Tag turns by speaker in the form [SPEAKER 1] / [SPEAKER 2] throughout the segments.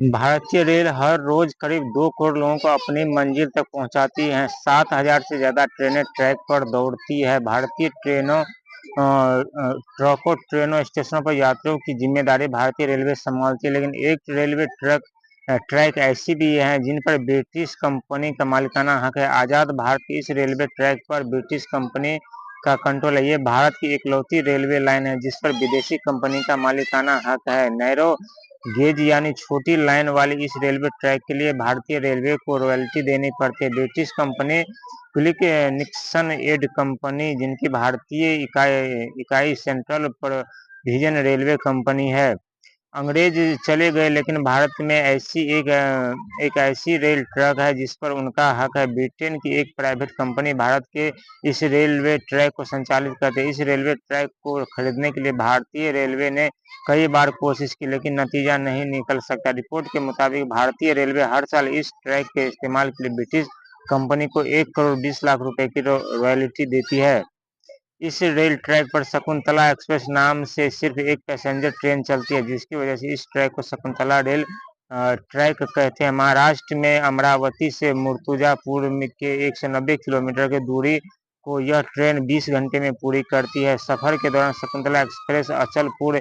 [SPEAKER 1] भारतीय रेल हर रोज करीब 2 करोड़ लोगों को अपनी मंजिल तक पहुंचाती है। 7,000 से ज्यादा ट्रेनें ट्रैक पर दौड़ती है। भारतीय ट्रकों ट्रेनों स्टेशनों पर यात्रियों की जिम्मेदारी भारतीय रेलवे संभालती है, लेकिन एक रेलवे ट्रैक ऐसी भी है जिन पर ब्रिटिश कंपनी का मालिकाना हक है। आजाद भारत की इस रेलवे ट्रैक पर ब्रिटिश कंपनी का कंट्रोल है। ये भारत की इकलौती रेलवे लाइन है जिस पर विदेशी कंपनी का मालिकाना हक है। नैरो गेज यानी छोटी लाइन वाली इस रेलवे ट्रैक के लिए भारतीय रेलवे को रॉयल्टी देनी पड़ती है। British company click Nixon ad company, जिनकी भारतीय इकाई सेंट्रल प्रोविजन रेलवे कंपनी है। अंग्रेज चले गए, लेकिन भारत में एक ऐसी रेल ट्रैक है जिस पर उनका हक है। ब्रिटेन की एक प्राइवेट कंपनी भारत के इस रेलवे ट्रैक को संचालित करती है। इस रेलवे ट्रैक को खरीदने के लिए भारतीय रेलवे ने कई बार कोशिश की, लेकिन नतीजा नहीं निकल सका। रिपोर्ट के मुताबिक भारतीय रेलवे हर साल इस ट्रैक के इस्तेमाल के लिए ब्रिटिश कंपनी को 1 करोड़ 20 लाख रुपए की रॉयल्टी देती है। इस रेल ट्रैक पर शकुंतला एक्सप्रेस नाम से सिर्फ एक पैसेंजर ट्रेन चलती है, जिसकी वजह से इस ट्रैक को शकुंतला रेल ट्रैक कहते हैं। महाराष्ट्र में अमरावती से मुर्तुजापुर के 190 किलोमीटर की दूरी को यह ट्रेन 20 घंटे में पूरी करती है। सफर के दौरान शकुंतला एक्सप्रेस अचलपुर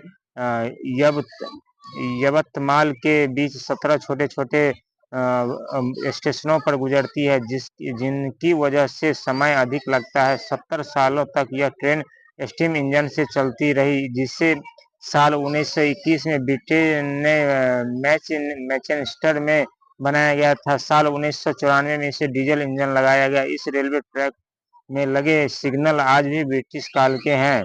[SPEAKER 1] यवतमाल के बीच 17 छोटे छोटे स्टेशनों पर गुजरती है, जिनकी वजह से समय अधिक लगता है। 70 सालों तक यह ट्रेन स्टीम इंजन से चलती रही, जिसे साल 1921 में ब्रिटेन ने मैनचेस्टर में बनाया गया था। साल 1994 में इसे डीजल इंजन लगाया गया। इस रेलवे ट्रैक में लगे सिग्नल आज भी ब्रिटिश काल के हैं।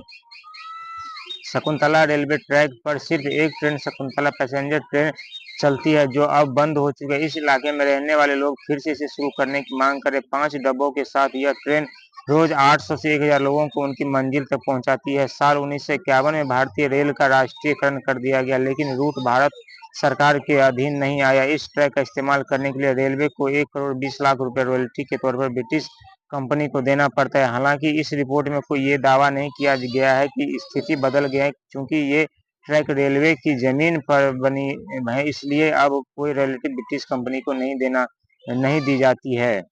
[SPEAKER 1] शकुंतला रेलवे ट्रैक पर सिर्फ एक ट्रेन शकुंतला पैसेंजर ट्रेन चलती है, जो अब बंद हो चुकी है। इस इलाके में रहने वाले लोग फिर से इसे शुरू करने की मांग करें। 5 डब्बों के साथ यह ट्रेन रोज 800 से 1000 लोगों को उनकी मंजिल तक पहुंचाती है। साल 1951 में भारतीय रेल का राष्ट्रीयकरण कर दिया गया, लेकिन रूट भारत सरकार के अधीन नहीं आया। इस ट्रैक का इस्तेमाल करने के लिए रेलवे को 1 करोड़ 20 लाख रुपए रॉयल्टी के तौर पर ब्रिटिश कंपनी को देना पड़ता है। हालांकि इस रिपोर्ट में कोई ये दावा नहीं किया गया है कि स्थिति बदल गई है, क्योंकि ये ट्रैक रेलवे की जमीन पर बनी है, इसलिए अब कोई रॉयल्टी ब्रिटिश कंपनी को नहीं दी जाती है।